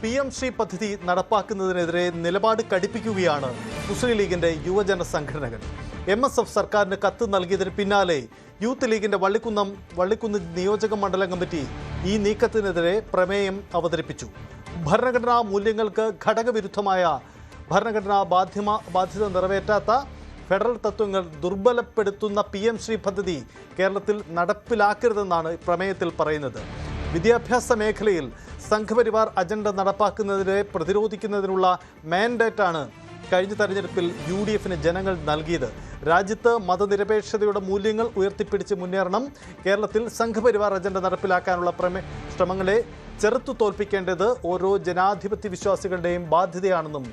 PM Shri പദ്ധതി നടപ്പാക്കുന്നതിനെതിരെ നിലപാട് കടുപ്പിക്കുകയാണ് മുസ്ലിം ലീഗിന്റെ യുവജന സംഘടനകൾ. MSF സർക്കാരിന് കത്ത് നൽകിയതിന് പിന്നാലെ യൂത്ത് ലീഗിന്റെ വള്ളിക്കുന്ന് നിയോജക മണ്ഡലം കമ്മിറ്റി ഈ നീക്കത്തിനെതിരെ പ്രമേയം അവതരിപ്പിച്ചു. ഭരണഘടനാ മൂല്യങ്ങൾക്ക് ഘടകവിരുദ്ധമായ ഭരണഘടനാ ബാധ്യത നിറവേറ്റാത്ത ഫെഡറൽ തത്വങ്ങൾ ദുർബലപ്പെടുത്തുന്ന PM ശ്രീ പദ്ധതി കേരളത്തിൽ നടപ്പിലാക്കരുതെന്നാണ് പ്രമേയത്തിൽ പറയുന്നത്. വിദ്യാഭ്യാസ മേഖലയിൽ സംഘപരിവാർ അജണ്ട നടപ്പാക്കുന്നതിനെ പ്രതിരോധിക്കുന്നതിനുള്ള മാൻഡേറ്റാണ് കഴിഞ്ഞ തെരഞ്ഞെടുപ്പിൽ UDFന് ജനങ്ങൾ നൽകിയത്. രാജ്യത്ത് മതനിരപേക്ഷതയുടെ മൂല്യങ്ങൾ ഉയർത്തിപ്പിടിച്ച് മുന്നേറണം. കേരളത്തിൽ സംഘപരിവാർ അജണ്ട നടപ്പിലാക്കാനുള്ള ശ്രമങ്ങളെ ചെറുത്തു തോൽപ്പിക്കേണ്ടത് ഓരോ ജനാധിപത്യ വിശ്വാസികളുടെയും ബാധ്യതയാണെന്നും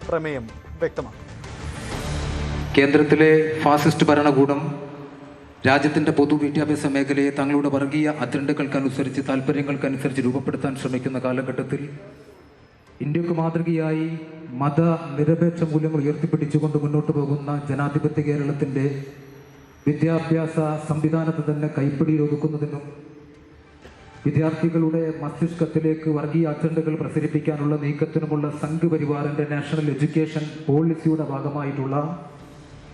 പ്രമേയം വ്യക്തമാക്കും. കേന്ദ്രത്തിലെ ഫാസിസ്റ്റ് ഭരണകൂടം രാജ്യത്തിൻ്റെ പൊതുവിദ്യാഭ്യാസ മേഖലയെ തങ്ങളുടെ വർഗീയ അജണ്ടകൾക്കനുസരിച്ച് താല്പര്യങ്ങൾക്കനുസരിച്ച് രൂപപ്പെടുത്താൻ ശ്രമിക്കുന്ന കാലഘട്ടത്തിൽ ഇന്ത്യക്ക് മാതൃകയായി മതനിരപേക്ഷ മൂല്യങ്ങൾ ഉയർത്തിപ്പിടിച്ചുകൊണ്ട് മുന്നോട്ട് പോകുന്ന ജനാധിപത്യ കേരളത്തിൻ്റെ വിദ്യാഭ്യാസ സംവിധാനത്തെ തന്നെ കൈപ്പിടിയിൽ ഒതുക്കുന്നതിനും വിദ്യാർത്ഥികളുടെ മസ്തിഷ്കത്തിലേക്ക് വർഗീയ അജണ്ടകൾ പ്രസരിപ്പിക്കാനുള്ള നീക്കത്തിനുമുള്ള സംഘപരിവാറിൻ്റെ നാഷണൽ എഡ്യൂക്കേഷൻ പോളിസിയുടെ ഭാഗമായിട്ടുള്ള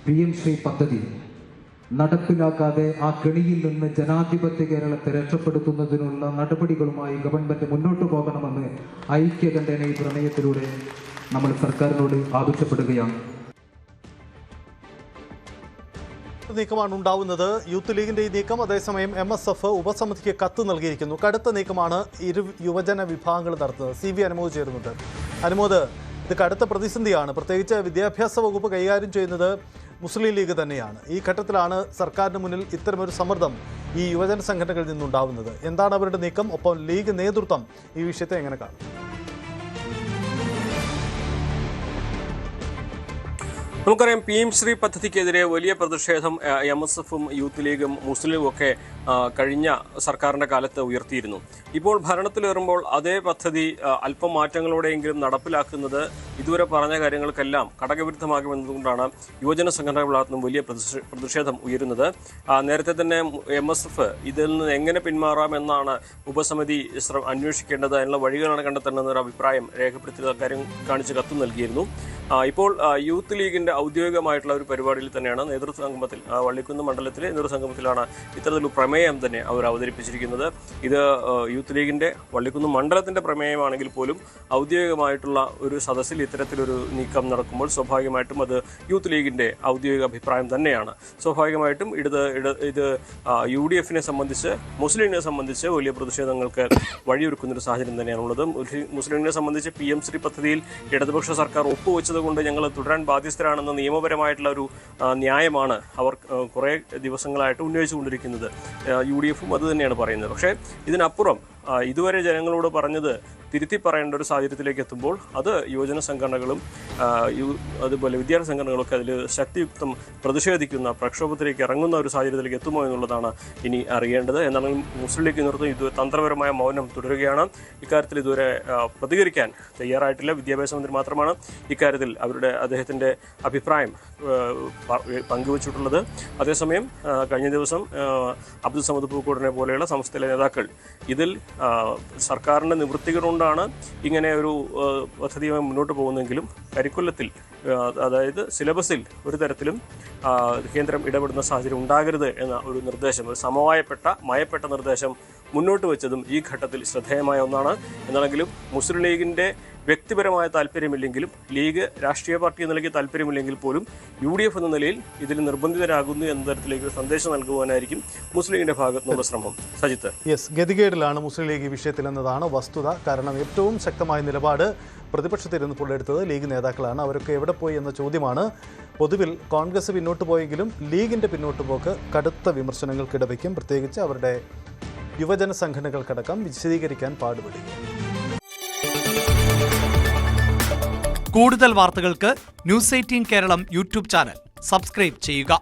PM ശ്രീ പദ്ധതി നടപ്പിലാക്കാതെ ആ കെണിയിൽ നിന്ന് ജനാധിപത്യ കേരളത്തെ രക്ഷപ്പെടുത്തുന്നതിനുള്ള നടപടികളുമായി ഗവൺമെന്റ് മുന്നോട്ട് പോകണമെന്ന് ഐക്യകണ്ഠേന ഈ പ്രമേയത്തിലൂടെ നമ്മൾ സർക്കാരിനോട് ആവശ്യപ്പെടുകയാണ്. നീക്കമാണ് ഉണ്ടാവുന്നത്. യൂത്ത് ലീഗിന്റെ ഈ നീക്കം. അതേസമയം MSF ഉപസമിതിക്ക് കത്ത് നൽകിയിരിക്കുന്നു. കടുത്ത നീക്കമാണ് ഇരു യുവജന വിഭാഗങ്ങൾ നടത്തുന്നത്. CV അനുമോദ് ചേരുന്നുണ്ട്. അനുമോദ്, ഇത് കടുത്ത പ്രതിസന്ധിയാണ്. പ്രത്യേകിച്ച് വിദ്യാഭ്യാസ വകുപ്പ് കൈകാര്യം ചെയ്യുന്നത് മുസ്ലിം ലീഗ് തന്നെയാണ്. ഈ ഘട്ടത്തിലാണ് സർക്കാരിന് മുന്നിൽ ഇത്തരമൊരു സമ്മർദ്ദം ഈ യുവജന സംഘടനകളിൽ നിന്നുണ്ടാവുന്നത്. എന്താണ് അവരുടെ നീക്കം? ഒപ്പം ലീഗ് നേതൃത്വം ഈ വിഷയത്തെ എങ്ങനെ കാണും? നമുക്കറിയാം, PM ശ്രീ പദ്ധതിക്കെതിരെ വലിയ പ്രതിഷേധം MSFും യൂത്ത് ലീഗും മുസ്ലിം ലീഗും ഒക്കെ കഴിഞ്ഞ സർക്കാരിൻ്റെ കാലത്ത് ഉയർത്തിയിരുന്നു. ഇപ്പോൾ ഭരണത്തിലേറുമ്പോൾ അതേ പദ്ധതി അല്പം മാറ്റങ്ങളോടെയെങ്കിലും നടപ്പിലാക്കുന്നത് ഇതുവരെ പറഞ്ഞ കാര്യങ്ങൾക്കെല്ലാം ഘടകവിരുദ്ധമാകുമെന്നതുകൊണ്ടാണ് യുവജന സംഘടനകളുടെ ഭാഗത്തുനിന്നും വലിയ പ്രതിഷേധം ഉയരുന്നത്. നേരത്തെ തന്നെ MSF ഇതിൽ നിന്ന് എങ്ങനെ പിന്മാറാമെന്നാണ് ഉപസമിതി അന്വേഷിക്കേണ്ടത്, അതിനുള്ള വഴികളാണ് കണ്ടെത്തേണ്ടതെന്നൊരു അഭിപ്രായം രേഖപ്പെടുത്തിയ കാര്യം കാണിച്ച് കത്ത് നൽകിയിരുന്നു. ഇപ്പോൾ യൂത്ത് ലീഗിൻ്റെ ഔദ്യോഗികമായിട്ടുള്ള ഒരു പരിപാടിയിൽ തന്നെയാണ് നേതൃത്വ സംഗമത്തിൽ, വള്ളിക്കുന്ന് മണ്ഡലത്തിലെ നേതൃത്വ സംഗമത്തിലാണ് ഇത്തരത്തിലൊരു പ്രമേയം തന്നെ അവർ അവതരിപ്പിച്ചിരിക്കുന്നത്. ഇത് യൂത്ത് ലീഗിൻ്റെ വള്ളിക്കുന്ന് മണ്ഡലത്തിൻ്റെ പ്രമേയമാണെങ്കിൽ പോലും ഔദ്യോഗികമായിട്ടുള്ള ഒരു സദസ്സിൽ ഇത്തരത്തിലൊരു നീക്കം നടക്കുമ്പോൾ സ്വാഭാവികമായിട്ടും അത് യൂത്ത് ലീഗിൻ്റെ ഔദ്യോഗിക അഭിപ്രായം തന്നെയാണ്. സ്വാഭാവികമായിട്ടും ഇത് UDFനെ സംബന്ധിച്ച്, മുസ്ലിം ലീഗിനെ സംബന്ധിച്ച് വലിയ പ്രതിഷേധങ്ങൾക്ക് വഴിയൊരുക്കുന്നൊരു സാഹചര്യം തന്നെയാണുള്ളത്. മുസ്ലിം ലീഗിനെ സംബന്ധിച്ച് PM ശ്രീ പദ്ധതിയിൽ ഇടതുപക്ഷ സർക്കാർ ഒപ്പുവെച്ചത് കൊണ്ട് ഞങ്ങൾ തുടരാൻ ബാധ്യസ്ഥരാണെന്ന നിയമപരമായിട്ടുള്ള ഒരു ന്യായമാണ് അവർ കുറേ ദിവസങ്ങളായിട്ട് ഉന്നയിച്ചുകൊണ്ടിരിക്കുന്നത്. UDFും അത് തന്നെയാണ് പറയുന്നത്. പക്ഷേ ഇതിനപ്പുറം ഇതുവരെ ജനങ്ങളോട് പറഞ്ഞത് തിരുത്തി പറയേണ്ട ഒരു സാഹചര്യത്തിലേക്ക് എത്തുമ്പോൾ അത് യുവജന സംഘടനകളും അതുപോലെ വിദ്യാർത്ഥി സംഘടനകളൊക്കെ അതിൽ ശക്തിയുക്തം പ്രതിഷേധിക്കുന്ന, പ്രക്ഷോഭത്തിലേക്ക് ഇറങ്ങുന്ന ഒരു സാഹചര്യത്തിലേക്ക് എത്തുമോ എന്നുള്ളതാണ് ഇനി അറിയേണ്ടത്. എന്നാലും മുസ്ലിം ലീഗ് നേതൃത്വം ഇത് തന്ത്രപരമായ മൗനം തുടരുകയാണ്. ഇക്കാര്യത്തിൽ ഇതുവരെ പ്രതികരിക്കാൻ തയ്യാറായിട്ടില്ല. വിദ്യാഭ്യാസ മന്ത്രി മാത്രമാണ് ഇക്കാര്യത്തിൽ അദ്ദേഹത്തിൻ്റെ അഭിപ്രായം പങ്കുവച്ചിട്ടുള്ളത്. അതേസമയം കഴിഞ്ഞ ദിവസം അബ്ദുൽ സമദ് പൂക്കോടിനെ പോലെയുള്ള സംസ്ഥാന നേതാക്കൾ ഇതിൽ സർക്കാരിൻ്റെ നിവൃത്തികളുകൊണ്ടാണ് ഇങ്ങനെ ഒരു പദ്ധതിയുമായി മുന്നോട്ട് പോകുന്നതെങ്കിലും കരിക്കുലത്തിൽ, അതായത് സിലബസിൽ ഒരു തരത്തിലും കേന്ദ്രം ഇടപെടുന്ന സാഹചര്യം ഉണ്ടാകരുത് എന്ന ഒരു നിർദ്ദേശം, ഒരു മയപ്പെട്ട നിർദ്ദേശം മുന്നോട്ട് വെച്ചതും ഈ ഘട്ടത്തിൽ ശ്രദ്ധേയമായ ഒന്നാണ്. എന്നാണെങ്കിലും മുസ്ലിം ലീഗിൻ്റെ വ്യക്തിപരമായ താല്പര്യമില്ലെങ്കിലും, ലീഗ് രാഷ്ട്രീയ പാർട്ടി എന്ന നിലയ്ക്ക് താല്പര്യമില്ലെങ്കിൽ പോലും UDF എന്ന നിലയിൽ ഇതിൽ നിർബന്ധിതരാകുന്നു എന്ന തരത്തിലേക്ക് സന്ദേശം നൽകുവാനായിരിക്കും മുസ്ലിം ലീഗിന്റെ ഭാഗത്തുനിന്നുള്ള ശ്രമം. സജിത്ത്, ഗതികേടിലാണ് മുസ്ലിം ലീഗ് ഈ വിഷയത്തിൽ എന്നതാണ് വസ്തുത. കാരണം ഏറ്റവും ശക്തമായ നിലപാട് പ്രതിപക്ഷത്തിരുന്നപ്പോൾ എടുത്തത് ലീഗ് നേതാക്കളാണ്. അവരൊക്കെ എവിടെ പോയി എന്ന ചോദ്യമാണ്. പൊതുവിൽ കോൺഗ്രസ് പിന്നോട്ട് പോയെങ്കിലും ലീഗിന്റെ പിന്നോട്ട് പോക്ക് കടുത്ത വിമർശനങ്ങൾക്കിടവയ്ക്കും. പ്രത്യേകിച്ച് അവരുടെ യുവജന സംഘടനകൾക്കടക്കം വിശദീകരിക്കാൻ പാടുപെടുക. കൂടുതൽ വാർത്തകൾക്ക് News 18 Keralam YouTube channel subscribe ചെയ്യുക.